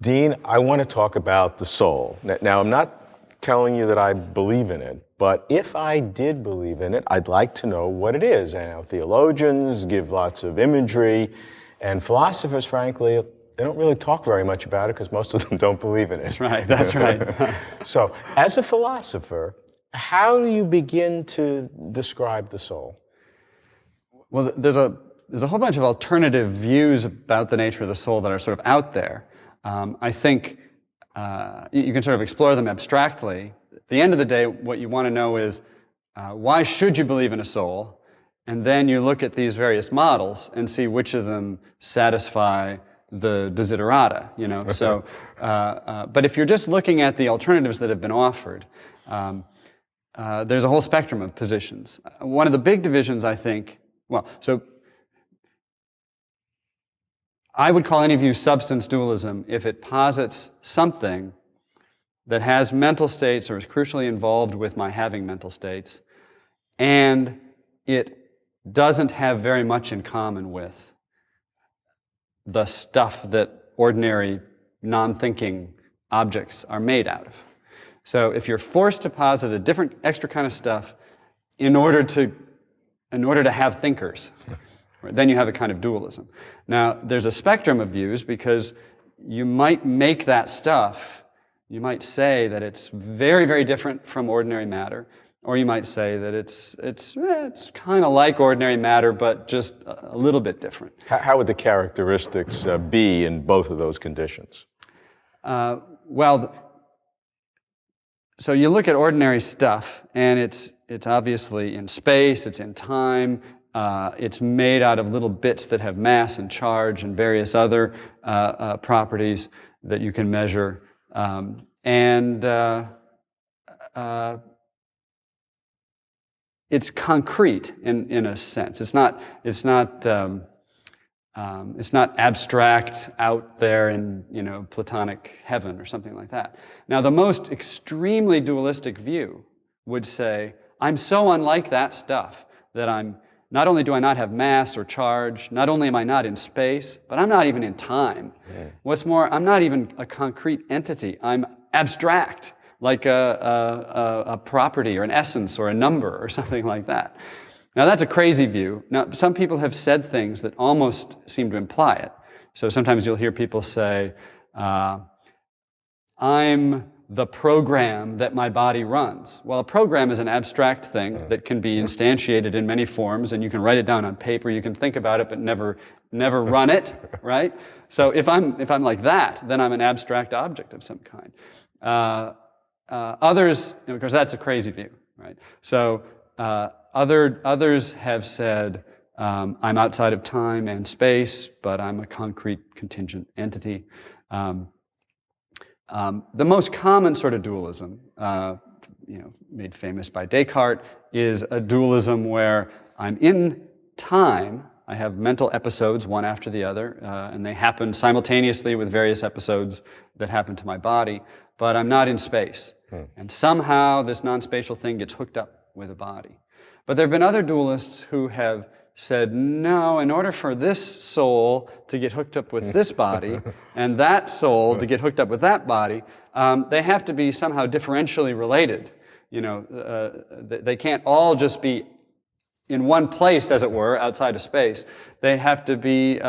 Dean, I want to talk about the soul. Now, I'm not telling you that I believe in it, but if I did believe in it, I'd like to know what it is. And now theologians give lots of imagery, and philosophers, frankly, they don't really talk very much about it because most of them don't believe in it. That's right. So, as a philosopher, how do you begin to describe the soul? Well, there's a whole bunch of alternative views about the nature of the soul that are sort of out there. I think you can sort of explore them abstractly. At the end of the day, what you want to know is why should you believe in a soul? And then you look at these various models and see which of them satisfy the desiderata, you know. So, but if you're just looking at the alternatives that have been offered, there's a whole spectrum of positions. One of the big divisions, I think, so I would call any view substance dualism if it posits something that has mental states or is crucially involved with my having mental states, and it doesn't have very much in common with the stuff that ordinary non-thinking objects are made out of. So if you're forced to posit a different extra kind of stuff in order to have thinkers, then you have a kind of dualism. Now, there's a spectrum of views because you might make that stuff, you might say that it's very, very different from ordinary matter, or you might say that it's kind of like ordinary matter, but just a little bit different. How would the characteristics be in both of those conditions? So you look at ordinary stuff, and it's obviously in space, it's in time, it's made out of little bits that have mass and charge and various other properties that you can measure, it's concrete in a sense. It's not abstract out there in, you know, Platonic heaven or something like that. Now, the most extremely dualistic view would say, I'm so unlike that stuff that not only do I not have mass or charge, not only am I not in space, but I'm not even in time. Yeah. What's more, I'm not even a concrete entity. I'm abstract, like a property or an essence or a number or something like that. Now, that's a crazy view. Now, some people have said things that almost seem to imply it. So sometimes you'll hear people say, I'm the program that my body runs. Well, a program is an abstract thing that can be instantiated in many forms, and you can write it down on paper, you can think about it, but never run it, right? So if I'm like that, then I'm an abstract object of some kind. Others, because that's a crazy view, right? So others have said, I'm outside of time and space, but I'm a concrete contingent entity. The most common sort of dualism, made famous by Descartes, is a dualism where I'm in time, I have mental episodes one after the other, and they happen simultaneously with various episodes that happen to my body, but I'm not in space. And somehow this non-spatial thing gets hooked up with a body. But there have been other dualists who have said, no, in order for this soul to get hooked up with this body, and that soul to get hooked up with that body, they have to be somehow differentially related. You know, they can't all just be in one place, as it were, outside of space. They have to be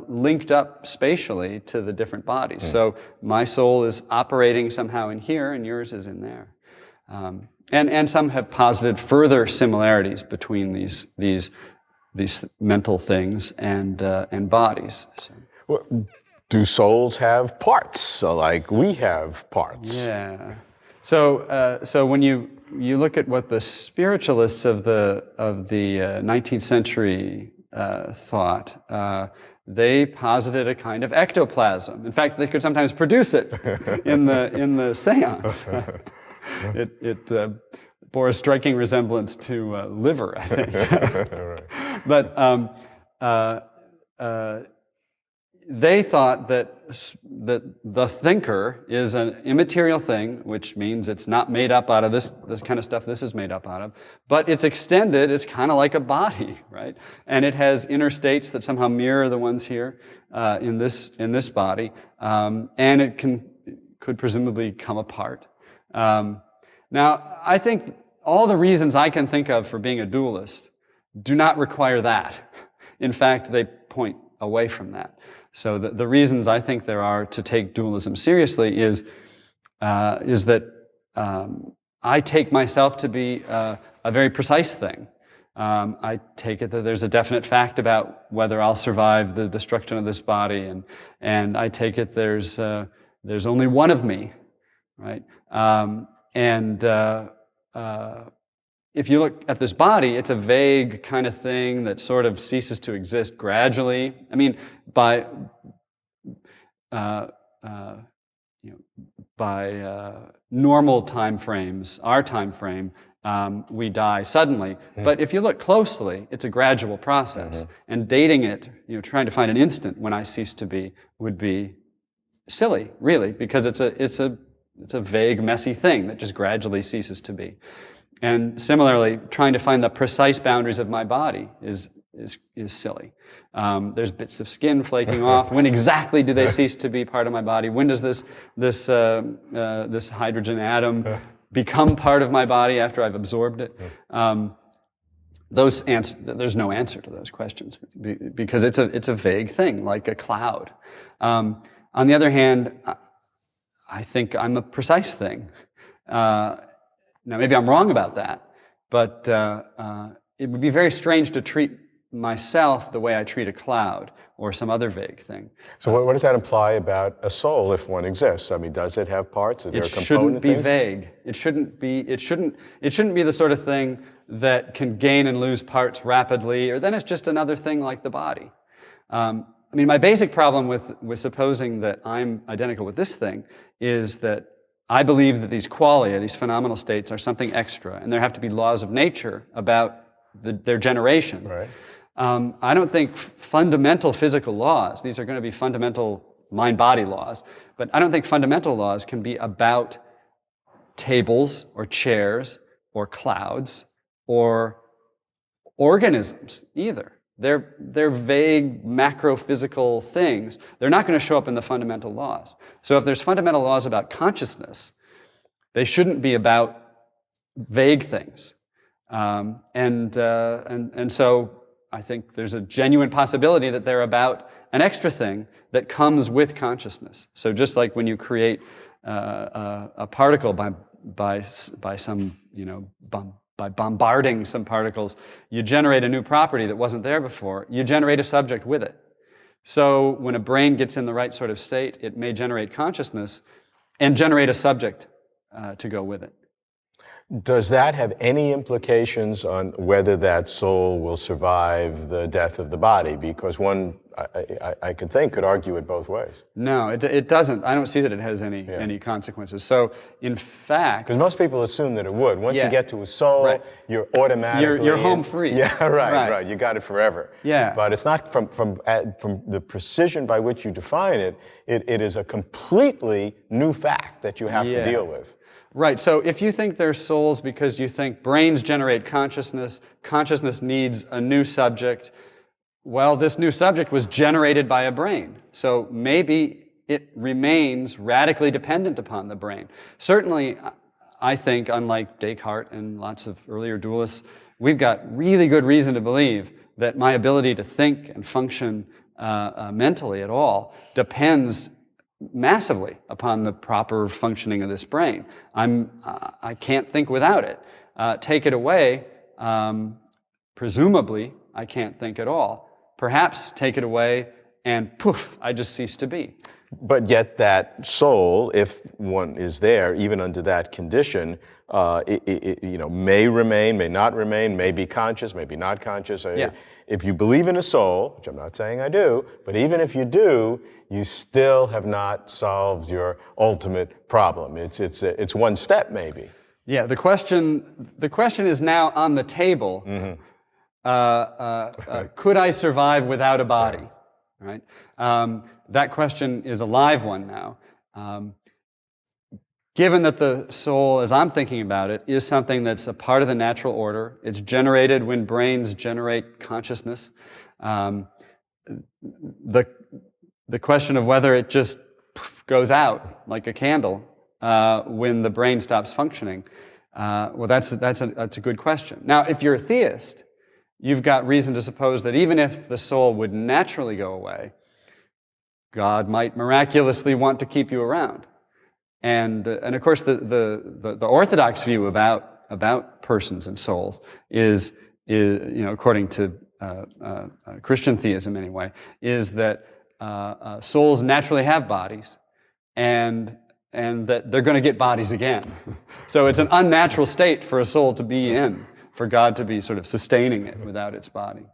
linked up spatially to the different bodies. So my soul is operating somehow in here, and yours is in there. And some have posited further similarities between these mental things and bodies. So. Well, do souls have parts? So, like we have parts. Yeah. So when you look at what the spiritualists of the 19th century thought, they posited a kind of ectoplasm. In fact, they could sometimes produce it in the seance. It bore a striking resemblance to liver, I think. Right. But they thought that the thinker is an immaterial thing, which means it's not made up out of this kind of stuff this is made up out of, but it's extended, it's kind of like a body, right? And it has inner states that somehow mirror the ones here in this body, and it could presumably come apart. Now, I think all the reasons I can think of for being a dualist do not require that. In fact, they point away from that. So the reasons I think there are to take dualism seriously is that I take myself to be a very precise thing. I take it that there's a definite fact about whether I'll survive the destruction of this body, and I take it there's only one of me, right? If you look at this body, it's a vague kind of thing that sort of ceases to exist gradually. I mean, by normal time frames, our time frame, we die suddenly. But if you look closely, it's a gradual process. And dating it, trying to find an instant when I cease to be, would be silly, really, because it's a vague, messy thing that just gradually ceases to be. And similarly, trying to find the precise boundaries of my body is silly. There's bits of skin flaking off. When exactly do they cease to be part of my body? When does this hydrogen atom become part of my body after I've absorbed it? There's no answer to those questions because it's a vague thing, like a cloud. On the other hand, I think I'm a precise thing. Now, maybe I'm wrong about that, but it would be very strange to treat myself the way I treat a cloud or some other vague thing. So what does that imply about a soul if one exists? I mean, does it have parts? Are there It shouldn't be vague. It shouldn't be the sort of thing that can gain and lose parts rapidly, or then it's just another thing like the body. I mean, my basic problem with supposing that I'm identical with this thing is that I believe that these qualia, these phenomenal states, are something extra, and there have to be laws of nature about their generation. Right. I don't think fundamental physical laws, these are going to be fundamental mind-body laws, but I don't think fundamental laws can be about tables or chairs or clouds or organisms either. They're vague macro-physical things. They're not going to show up in the fundamental laws. So if there's fundamental laws about consciousness, they shouldn't be about vague things. And so I think there's a genuine possibility that they're about an extra thing that comes with consciousness. So just like when you create a particle by some, by bombarding some particles, you generate a new property that wasn't there before. You generate a subject with it. So when a brain gets in the right sort of state, it may generate consciousness and generate a subject to go with it. Does that have any implications on whether that soul will survive the death of the body? Because one, I could argue it both ways. No, it doesn't. I don't see that it has any consequences. So, in fact... Because most people assume that it would. Once you get to a soul, right. You're automatically... You're home free. Yeah, right. You got it forever. Yeah. But it's not from the precision by which you define it, it is a completely new fact that you have to deal with. Right, so if you think there's souls because you think brains generate consciousness, consciousness needs a new subject, well, this new subject was generated by a brain. So maybe it remains radically dependent upon the brain. Certainly, I think, unlike Descartes and lots of earlier dualists, we've got really good reason to believe that my ability to think and function mentally at all depends massively upon the proper functioning of this brain. I can't think without it. Take it away, presumably I can't think at all. Perhaps take it away and poof, I just cease to be. But yet that soul, if one is there, even under that condition, may remain, may not remain, may be conscious, may be not conscious. If you believe in a soul, which I'm not saying I do, but even if you do, you still have not solved your ultimate problem. It's one step, maybe. Yeah. The question is now on the table. Mm-hmm. Could I survive without a body? right? That question is a live one now. Given that the soul, as I'm thinking about it, is something that's a part of the natural order, it's generated when brains generate consciousness, the question of whether it just goes out like a candle when the brain stops functioning, well, that's a good question. Now, if you're a theist, you've got reason to suppose that even if the soul would naturally go away, God might miraculously want to keep you around. And of course, the orthodox view about persons and souls is according to Christian theism anyway, is that souls naturally have bodies, and that they're going to get bodies again. So it's an unnatural state for a soul to be in, for God to be sort of sustaining it without its body.